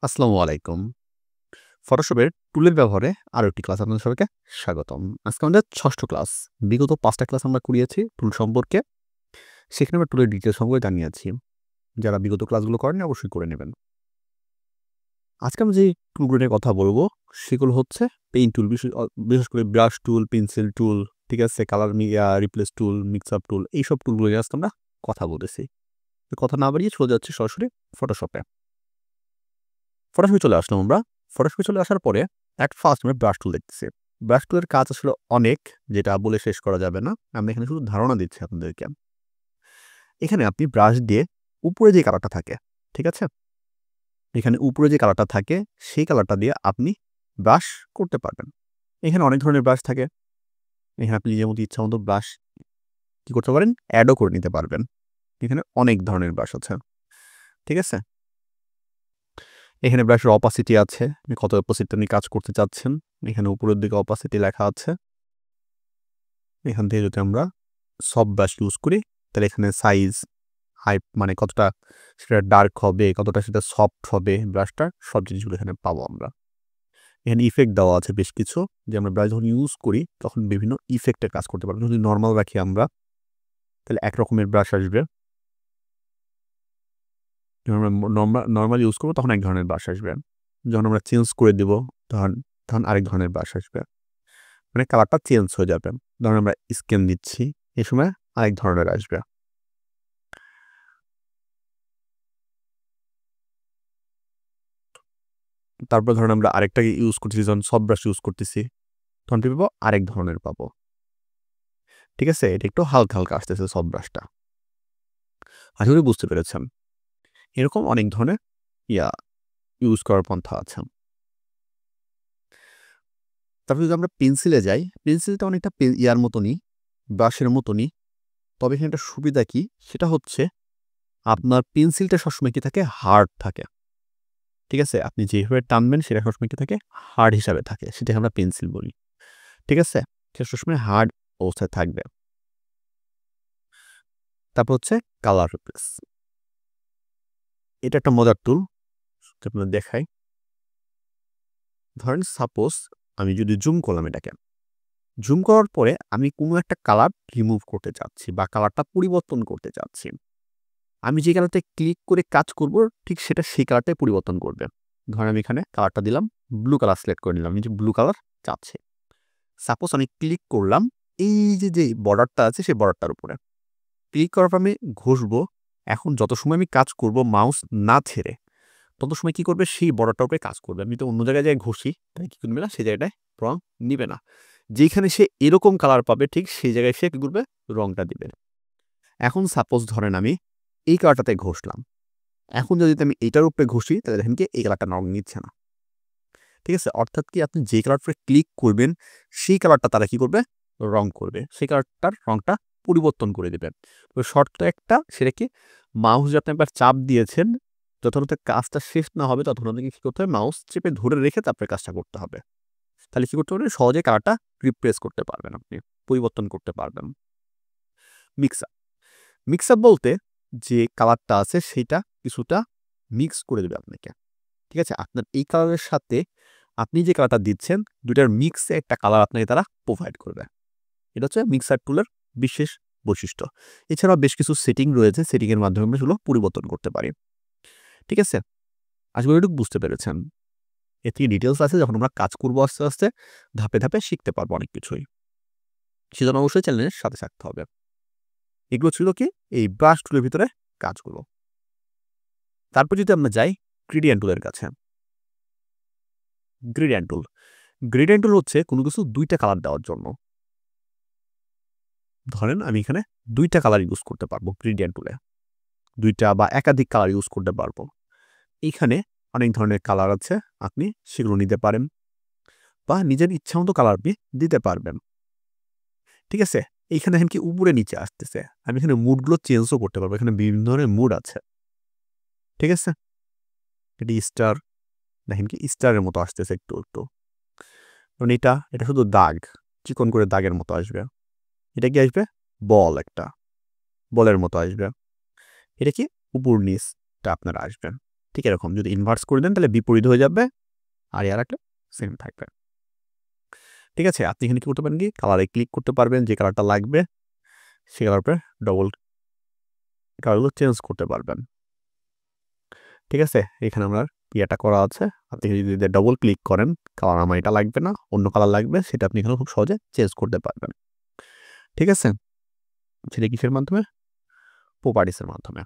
আসসালামু আলাইকুম। ফটোশপের টুলের ব্যবহারে আরো একটি ক্লাস আপনাদের সবাইকে স্বাগতম। আজকে আমাদের ৬ষ্ঠ ক্লাস। বিগত ৫ টা ক্লাস আমরা করিয়েছি টুল সম্পর্কে। সেখানে আমরা টুলের ডিটেইলস সম্পর্কে জানিয়েছি। যারা বিগত ক্লাসগুলো করেননি অবশ্যই করে নেবেন। আজকে আমরা যে টুলগুলো নিয়ে কথা বলব সেগুলো হচ্ছে পেইন্ট টুল বিশেষ করে ব্রাশ টুল, পেন্সিল টুল, ঠিক আছে? কালার রিপ্লেস টুল, মিক্স আপ টুল এইসব টুলগুলো নিয়ে আজকে আমরা কথা বলতেছি। তো কথা না বাড়িয়ে চলে যাচ্ছি সরাসরি ফটোশপে। ফটোশপে চলে আসলাম আমরা। ফটোশপে চলে আসার পরে ফার্স্ট আমরা ব্রাশ টুল দেখতেছি। ব্রাশ টুলের কাজ আসলে অনেক, যেটা বলে শেষ করা যাবে না। আমি এখানে শুধু ধারণা দিচ্ছি আপনাদেরকে। এখানে আপনি ব্রাশ দিয়ে উপরে যে কালারটা থাকে, ঠিক আছে? এখানে উপরে যে কালারটা থাকে সেই কালারটা দিয়ে আপনি ব্রাশ করতে পারবেন। এখানে অনেক ধরনের ব্রাশ থাকে। এখানে আপনি নিজের মতো ইচ্ছামতো ব্রাশ কি করতে পারেন? এডও করে নিতে পারবেন। এখানে অনেক ধরনের ব্রাশ আছে। ঠিক আছে? এখানে ব্রাশের অপাসিটি আছে। কত অপাসিটি আপনি কাজ করতে চাচ্ছেন। এখানে উপরের দিকে অপাসিটি লেখা আছে। এখান থেকে যদি আমরা সফট ব্রাশ ইউজ করি তাহলে এখানে সাইজ, হাইট মানে কতটা সেটা ডার্ক হবে, কতটা সেটা সফট হবে ব্রাশটা, সব জিনিসগুলো এখানে পাবো আমরা। এখানে ইফেক্ট দেওয়া আছে বেশ কিছু, যে আমরা ব্রাশ যখন ইউজ করি তখন বিভিন্ন ইফেক্টের কাজ করতে পারবো। যদি নর্মাল রাখি আমরা তাহলে এক রকমের ব্রাশ আসবে। যখন আমরা নর্মাল ইউজ করবো তখন এক ধরনের ব্রাশ আসবে। যখন আমরা চেঞ্জ করে দিব তখন তখন আরেক ধরনের ব্রাশ আসবে। মানে কালারটা চেঞ্জ হয়ে যাবে। ধরুন আমরা স্ক্যান দিচ্ছি, এই সময় আরেক ধরনের আসবে। তারপর ধরুন আমরা আরেকটাকে ইউজ করতেছি, যখন সফট ব্রাশ ইউজ করতেছি তখন কি পাবো? আরেক ধরনের পাবো। ঠিক আছে? এটা একটু হালকা, হালকা আসতেছে সফট ব্রাশটা। আশা করি বুঝতে পেরেছেন। এরকম অনেক ধরনের ইয়া ইউজ করার পন্থা আছে। তারপর যদি আমরা পেন্সিলে যাই, পেন্সিলটা অনেকটা ইয়ার মতনই, ব্রাশের মতনই। তবে এখানে একটা সুবিধা কি? সেটা হচ্ছে আপনার পেন্সিলটা সবসময় কি থাকে? হার্ড থাকে। ঠিক আছে? আপনি যেভাবে টানবেন সেটা সবসময় কি থাকে? হার্ড হিসাবে থাকে। সেটাকে আমরা পেন্সিল বলি। ঠিক আছে? সেটা সবসময় হার্ড অবস্থায় থাকবে। তারপর হচ্ছে কালার রিপ্লেস। এটা একটা মজার টুল। আপনাদের দেখাই। ধরেন সাপোজ আমি যদি জুম করলাম এটাকে। জুম করার পরে আমি কোনো একটা কালার রিমুভ করতে চাচ্ছি বা কালারটা পরিবর্তন করতে চাচ্ছি। আমি যে কালারটায় ক্লিক করে কাজ করব ঠিক সেটা সেই কালারটাই পরিবর্তন করবে। ধরেন আমি এখানে কালারটা দিলাম, ব্লু কালার সিলেক্ট করে নিলাম। আমি যে ব্লু কালার চাচ্ছি। সাপোজ আমি ক্লিক করলাম এই যে বর্ডারটা আছে সেই বর্ডারটার উপরে। ক্লিক করার পর আমি ঘষবো। এখন যত সময় আমি কাজ করব মাউস না ছেড়ে, তত সময় কি করবে? সেই বর্ডারটার উপরে কাজ করবে। আমি তো অন্য জায়গায় যাই ঘষি, তাই কি করবে না? সেই জায়গাটায় রং নিবে না। যেখানে সে এরকম কালার পাবে ঠিক সেই জায়গায় সে কি করবে? রংটা দিবে। এখন সাপোজ ধরেন আমি এই কালারটাতে ঘষলাম। এখন যদি আমি এটার উপরে ঘষি তাহলে দেখেন কি এই কালারটা রং নিচ্ছে না। ঠিক আছে? অর্থাৎ কি আপনি যে কালারটা ক্লিক করবেন সেই কালারটা তারা কি করবে? রং করবে। সেই কালারটার রংটা পরিবর্তন করে দিবে। তো শর্টকাটটা সেটা কি? মাউস যে আপনি একবার চাপ দিয়েছেন, যতক্ষণ কাজটা শেষ না হবে ততক্ষণ আপনাকে কি করতে হবে? মাউস চেপে ধরে রেখে তারপরে কাজটা করতে হবে। তাহলে কি করতে পারবেন? সহজে কালারটা রিপ্লেস করতে পারবেন আপনি। পরিবর্তন করতে পারবেন। Mix up. মিক্স আপ বলতে যে কালারটা আছে সেটা কিছুটা মিক্স করে দেবে আপনাকে। ঠিক আছে? আপনার এই কালারের সাথে আপনি যে কালারটা দিচ্ছেন, ২ টার মিক্সে একটা কালার আপনাকে তারা প্রোভাইড করবে। এটা হচ্ছে মিক্সার টুলের বিশেষ বৈশিষ্ট্য। এছাড়াও বেশ কিছু সেটিং রয়েছে, সেটিং এর মাধ্যমে আমরা সেগুলো পরিবর্তন করতে পারি। ঠিক আছে? আশা করি এটুকু বুঝতে পেরেছেন। এর থেকে ডিটেইলস আছে, যখন আমরা কাজ করব আস্তে, আস্তে ধাপে, ধাপে শিখতে পারবো অনেক কিছুই। সেজন্য অবশ্যই চ্যানেলের সাথে থাকতে হবে। এগুলো ছিল কি? এই ব্রাশ টুলের ভিতরে কাজগুলো। তারপর যদি আমরা যাই গ্রেডিয়েন্ট টুলের কাছে। গ্রেডিয়েন্ট টুল। গ্রেডিয়েন্ট টুল হচ্ছে কোনো কিছু ২ টা কালার দেওয়ার জন্য। ধরেন আমি এখানে ২ টা কালার ইউজ করতে পারবো গ্রেডিয়েন্ট টুলে। ২ টা বা একাধিক কালার ইউজ করতে পারবো। এইখানে অনেক ধরনের কালার আছে, আপনি সেগুলো নিতে পারেন বা নিজের ইচ্ছামতো কালার আপনি দিতে পারবেন। ঠিক আছে? এইখানে দেখেন কি উপরে নিচে আসতেছে। আমি এখানে মুডগুলো চেঞ্জও করতে পারবো। এখানে বিভিন্ন ধরনের মুড আছে। ঠিক আছে? এটি স্টার, দেখেন কি স্টারের মতো আসতেছে একটু, একটু। কারণ এটা শুধু দাগ, চিকন করে দাগের মতো আসবে। এটা কি আসবে? বল একটা, বলের মতো আসবে। এটা কি? উপর নিচটা আপনার আসবে। ঠিক এরকম যদি ইনভার্স করে দেন তাহলে বিপরীত হয়ে যাবে, আর এর একটা সেম থাকবে। ঠিক আছে, আপনি এখানে কি করতে পারেন, কি কালারে ক্লিক করতে পারবেন, যে কালারটা লাগবে সে কালারটা ডবল কালারগুলো চেঞ্জ করতে পারবেন। ঠিক আছে, এখানে আমার ইয়েটা করা আছে, আপনি যদি ডবল ক্লিক করেন কালার আমার এটা লাগবে না, অন্য কালার লাগবে, সেটা আপনি এখানে খুব সহজে চেঞ্জ করতে পারবেন। ঠিক আছে, সেটা কিসের মাধ্যমে, প্রপার্টিসের মাধ্যমে।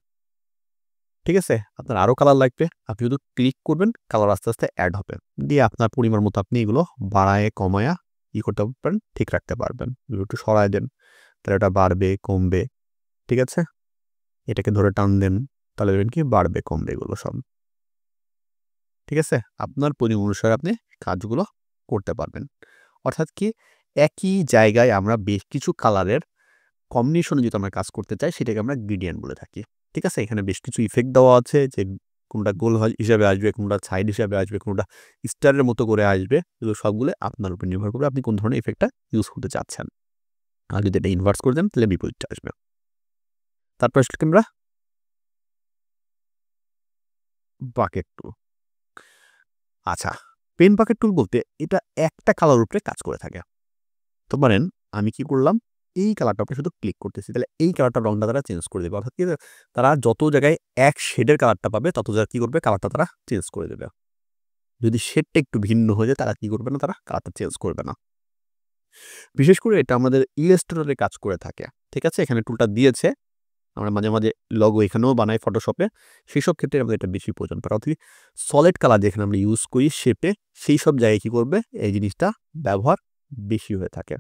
ঠিক আছে, আপনার আরও কালার লাগবে, আপনি শুধু ক্লিক করবেন, কালার আস্তে আস্তে অ্যাড হবে, দিয়ে আপনার পরিমাণ মতো আপনি এগুলো বাড়ায় কমায়া ই করতে পারবেন, ঠিক রাখতে পারবেন। একটু সরায় দেন তাহলে এটা বাড়বে কমবে। ঠিক আছে, এটাকে ধরে টান দেন তাহলে দেখবেন কি বাড়বে কমবে এগুলো সব। ঠিক আছে, আপনার পরিমাণ অনুসারে আপনি কাজগুলো করতে পারবেন। অর্থাৎ কি একই জায়গায় আমরা বেশ কিছু কালারের কম্বিনেশনে যদি আমরা কাজ করতে চাই সেটাকে আমরা গ্রেডিয়েন্ট বলে থাকি। ঠিক আছে, এখানে বেশ কিছু ইফেক্ট দেওয়া আছে যে কোনটা গোল হিসাবে আসবে, কোনটা সাইড হিসাবে আসবে, কোনটা স্টারের মতো করে আসবে, এগুলো সবগুলো আপনার উপর নির্ভর করবে আপনি কোন ধরনের ইফেক্টটা ইউজ করতে চাচ্ছেন। আর যদি এটা ইনভার্স করে দেন তাহলে বিপরীতটা আসবে। তারপর আসলে আমরা বাকেট টুল। আচ্ছা, পেন বাকেট টুল বলতে এটা একটা কালার উপরে কাজ করে থাকে। তো পারেন আমি কি করলাম, এই কালারটা আপনি শুধু ক্লিক করতেছি, তাহলে এই কালারটার রংটা তারা চেঞ্জ করে দেবে। অর্থাৎ কি তারা যত জায়গায় এক শেডের কালারটা পাবে তত জায়গায় কি করবে, কালারটা তারা চেঞ্জ করে দেবে। যদি শেডটা একটু ভিন্ন হয়ে যায় তারা কি করবে না, তারা কালারটা চেঞ্জ করবে না। বিশেষ করে এটা আমাদের ইলাস্ট্রেটরে কাজ করে থাকে। ঠিক আছে, এখানে টুলটা দিয়েছে, আমরা মাঝে মাঝে লগো এখানেও বানাই ফটোশপে, সেই সব ক্ষেত্রে আমাদের এটা বেশি প্রয়োজন পড়ে। অর্থাৎ সলিড কালার যেখানে আমরা ইউজ করি শেপে, সেই সব জায়গায় কি করবে, এই জিনিসটা ব্যবহার বেশি হয়ে থাকে।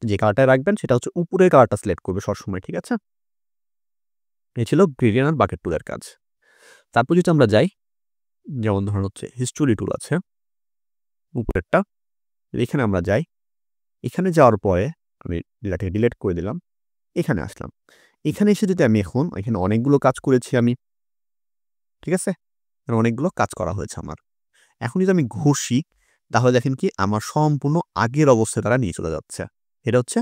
যে কালারটা রাখবেন সেটা হচ্ছে উপরের কালারটা সিলেক্ট করবে সবসময়। ঠিক আছে, এই ছিল গ্রেডিয়েন্ট আর বাকেট টুলের কাজ। তারপর যদি আমরা যাই, যেমন ধরুন হচ্ছে হিস্টোরি টুল আছে উপরেরটা, এখানে আমরা যাই, এখানে যাওয়ার পরে আমি এটাকে ডিলিট করে দিলাম, এখানে আসলাম। এখানে এসে যদি আমি এখন এখানে অনেকগুলো কাজ করেছি আমি, ঠিক আছে, অনেকগুলো কাজ করা হয়েছে আমার। এখন যদি আমি ঘষি তাহলে দেখেন কি আমার সম্পূর্ণ আগের অবস্থায় তারা নিয়ে চলে যাচ্ছে। এটা হচ্ছে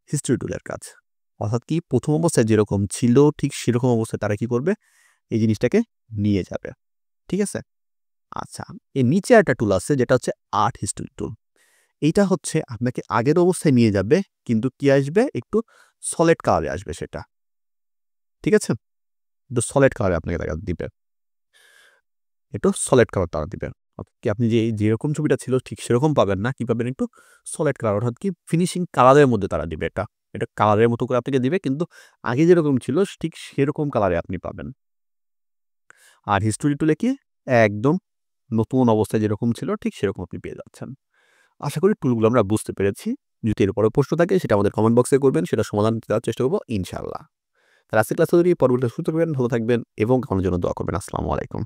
হিস্ট্রি টুলের কাজ। অর্থাৎ কি প্রথম অবস্থায় যেরকম ছিল ঠিক সেরকম অবস্থায় তারা কি করবে, এই জিনিসটাকে নিয়ে যাবে। ঠিক আছে, আচ্ছা, এর নিচে একটা টুল আছে যেটা হচ্ছে আর্ট হিস্ট্রি টুল। এইটা হচ্ছে আপনাকে আগের অবস্থায় নিয়ে যাবে, কিন্তু কি আসবে, একটু সলিড কালারে আসবে সেটা। ঠিক আছে, একটু সলিড কালারে আপনাকে দেখা দিবে, একটু সলিড কালার তারা দিবে। অর্থাৎ কি আপনি যে যেরকম ছবিটা ছিল ঠিক সেরকম পাবেন না, কি পাবেন, একটু সলিড কালার, অর্থাৎ কি ফিনিশিং কালারের মধ্যে তারা দিবে। এটা এটা কালারের মতো করে আপনাকে দিবে, কিন্তু আগে যেরকম ছিল ঠিক সেরকম কালারে আপনি পাবেন। আর হিস্টোরি টুলে কি একদম নতুন অবস্থায় যেরকম ছিল ঠিক সেরকম আপনি পেয়ে যাচ্ছেন। আশা করি টুলগুলো আমরা বুঝতে পেরেছি। যদি এরপরে প্রশ্ন থাকে সেটা আমাদের কমেন্ট বক্সে করবেন, সেটা সমাধান দেওয়ার চেষ্টা করবো ইনশাআল্লাহ। তার আজকের ক্লাসে যদি পরবর্তী সুযোগ পাবেন, ভালো থাকবেন এবং আমার জন্য দোয়া করবেন। আসসালামু আলাইকুম।